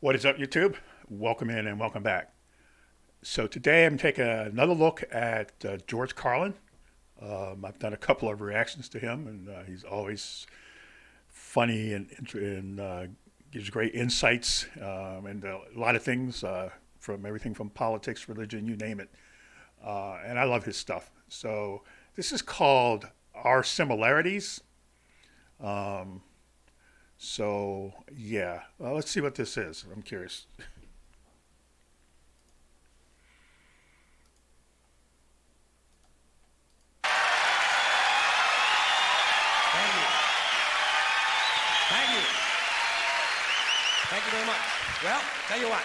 What is up, YouTube? Welcome in and welcome back. So today I'm taking another look at George Carlin. I've done a couple of reactions to him, and he's always funny and gives great insights and a lot of things from everything from politics, religion, you name it. And I love his stuff. So this is called Our Similarities. So yeah, let's see what this is. I'm curious. Thank you. Thank you. Thank you very much. Well, tell you what.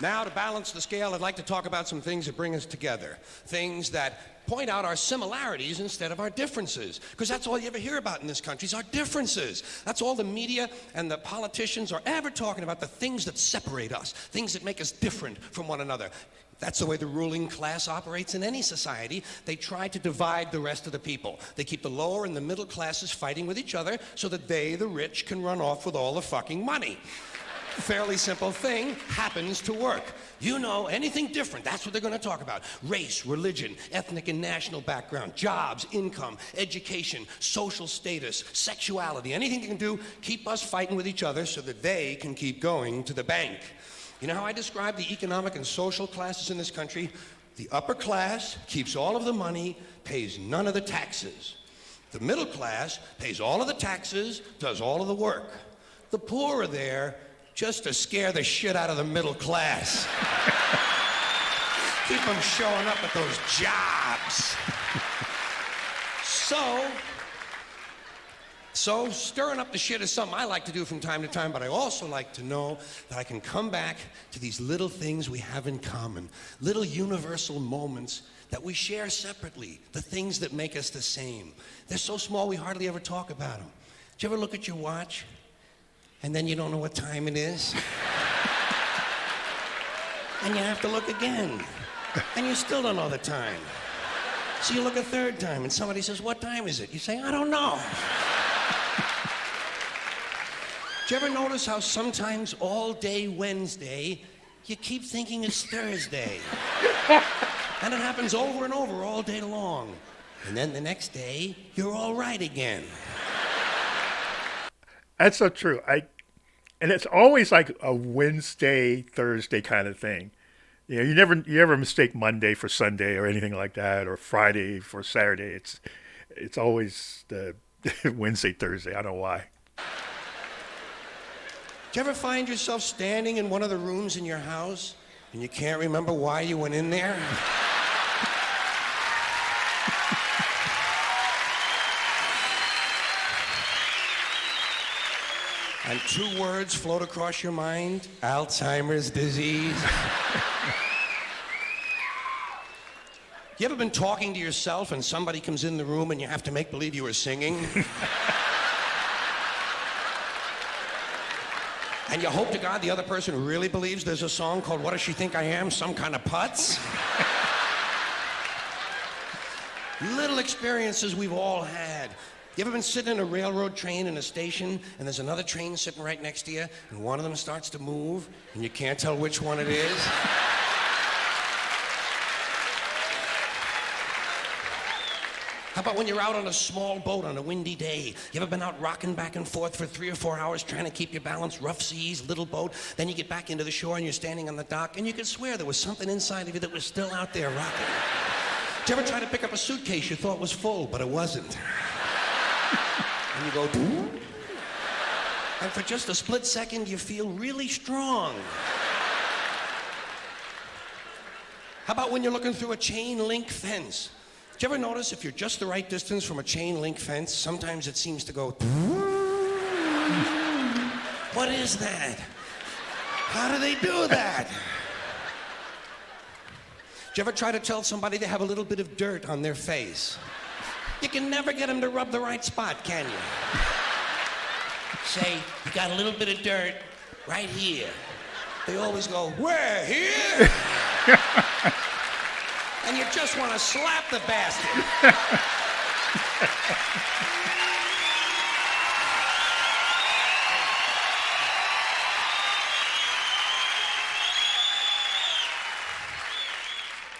Now, to balance the scale, I'd like to talk about some things that bring us together. Things that point out our similarities instead of our differences. Because that's all you ever hear about in this country is our differences. That's all the media and the politicians are ever talking about, the things that separate us, things that make us different from one another. That's the way the ruling class operates in any society. They try to divide the rest of the people. They keep the lower and the middle classes fighting with each other so that they, the rich, can run off with all the fucking money. Fairly simple thing, happens to work. You know, anything different, that's what they're going to talk about. Race, religion, ethnic and national background, jobs, income, education, social status, sexuality, anything they can do, keep us fighting with each other so that they can keep going to the bank. You know how I describe the economic and social classes in this country? The upper class keeps all of the money, pays none of the taxes. The middle class pays all of the taxes, does all of the work. The poor are there just to scare the shit out of the middle class. Keep them showing up at those jobs. So stirring up the shit is something I like to do from time to time, but I also like to know that I can come back to these little things we have in common, little universal moments that we share separately, the things that make us the same. They're so small we hardly ever talk about them. Did you ever look at your watch and then you don't know what time it is? And you have to look again, and you still don't know the time. So you look a third time, and somebody says, "What time is it?" You say, "I don't know." Did you ever notice how sometimes all day Wednesday, you keep thinking it's Thursday? And it happens over and over all day long. And then the next day, you're all right again. That's so true. And it's always like a Wednesday, Thursday kind of thing. You know, you never mistake Monday for Sunday or anything like that, or Friday for Saturday. It's always the Wednesday, Thursday. I don't know why. Do you ever find yourself standing in one of the rooms in your house and you can't remember why you went in there? And two words float across your mind: Alzheimer's disease. You ever been talking to yourself and somebody comes in the room and you have to make believe you were singing? And you hope to God the other person really believes there's a song called "What Does She Think I Am? Some Kind of Putz?" Little experiences we've all had. You ever been sitting in a railroad train in a station and there's another train sitting right next to you and one of them starts to move and you can't tell which one it is? How about when you're out on a small boat on a windy day? You ever been out rocking back and forth for 3 or 4 hours trying to keep your balance? Rough seas, little boat. Then you get back into the shore and you're standing on the dock and you could swear there was something inside of you that was still out there rocking. Did you ever try to pick up a suitcase you thought was full, but it wasn't? And you go, and for just a split second, you feel really strong. How about when you're looking through a chain link fence? Did you ever notice if you're just the right distance from a chain link fence, sometimes it seems to go, what is that? How do they do that? Did you ever try to tell somebody they have a little bit of dirt on their face? You can never get them to rub the right spot, can you? Say, "You got a little bit of dirt right here." They always go, "Where? Here?" And you just want to slap the bastard.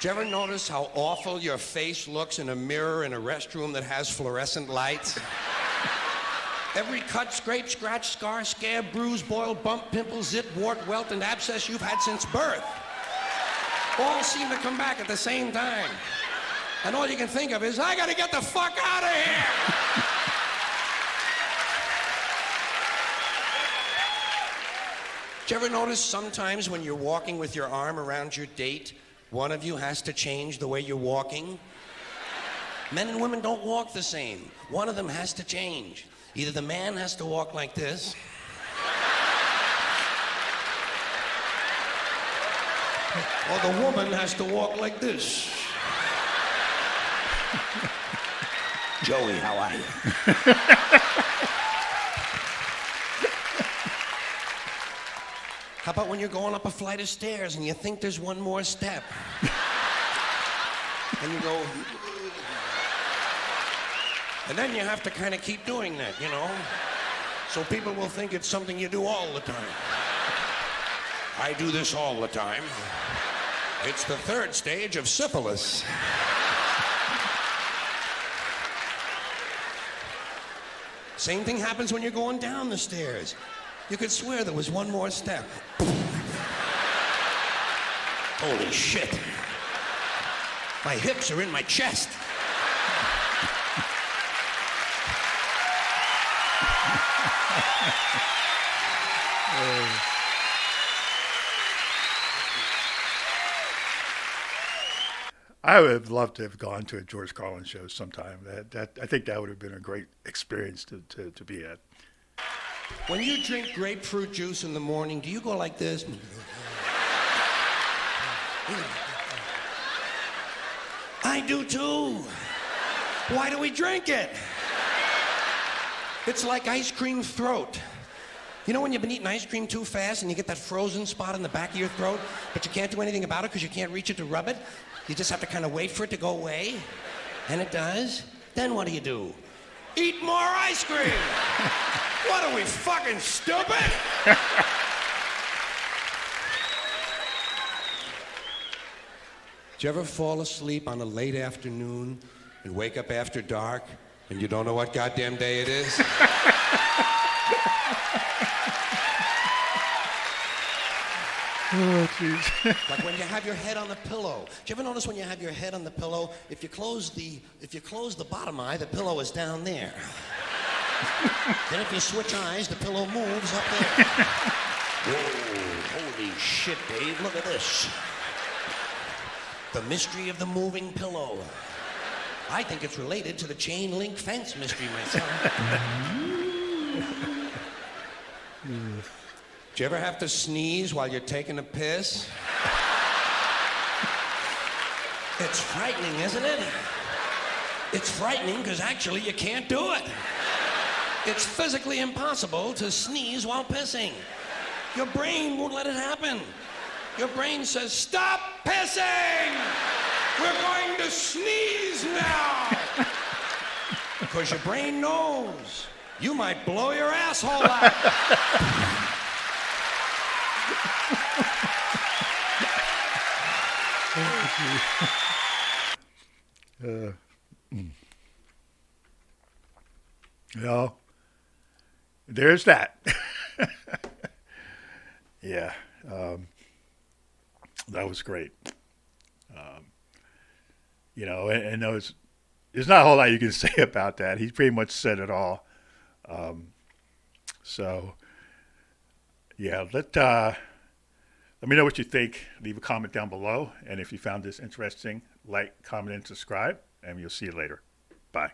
Did you ever notice how awful your face looks in a mirror in a restroom that has fluorescent lights? Every cut, scrape, scratch, scar, scab, bruise, boil, bump, pimple, zit, wart, welt, and abscess you've had since birth all seem to come back at the same time. And all you can think of is, I gotta get the fuck out of here! Did you ever notice sometimes when you're walking with your arm around your date, one of you has to change the way you're walking? Men and women don't walk the same. One of them has to change. Either the man has to walk like this, or the woman has to walk like this. Joey, how are you? How about when you're going up a flight of stairs and you think there's one more step? And you go... And then you have to kind of keep doing that, you know? So people will think it's something you do all the time. I do this all the time. It's the third stage of syphilis. Same thing happens when you're going down the stairs. You could swear there was one more step. Holy shit. My hips are in my chest. I would have loved to have gone to a George Carlin show sometime. I think that would have been a great experience to be at. When you drink grapefruit juice in the morning, do you go like this? I do too. Why do we drink it? It's like ice cream throat. You know when you've been eating ice cream too fast and you get that frozen spot in the back of your throat, but you can't do anything about it because you can't reach it to rub it? You just have to kind of wait for it to go away. And it does. Then what do? Eat more ice cream! What are we, fucking stupid? Did you ever fall asleep on a late afternoon and wake up after dark and you don't know what goddamn day it is? Oh, jeez. Like when you have your head on the pillow. Do you ever notice when you have your head on the pillow, if you close the bottom eye, the pillow is down there. Then if you switch eyes, the pillow moves up there. Whoa, holy shit, Dave, look at this. The mystery of the moving pillow. I think it's related to the chain link fence mystery myself. Do you ever have to sneeze while you're taking a piss? It's frightening, isn't it? It's frightening because actually you can't do it. It's physically impossible to sneeze while pissing. Your brain won't let it happen. Your brain says, stop pissing! We're going to sneeze now! Because your brain knows you might blow your asshole out. Well, there's that. Yeah, that was great. And there's not a whole lot you can say about that. He pretty much said it all. So, yeah, let me know what you think. Leave a comment down below. And if you found this interesting, like, comment, and subscribe. And we'll see you later. Bye.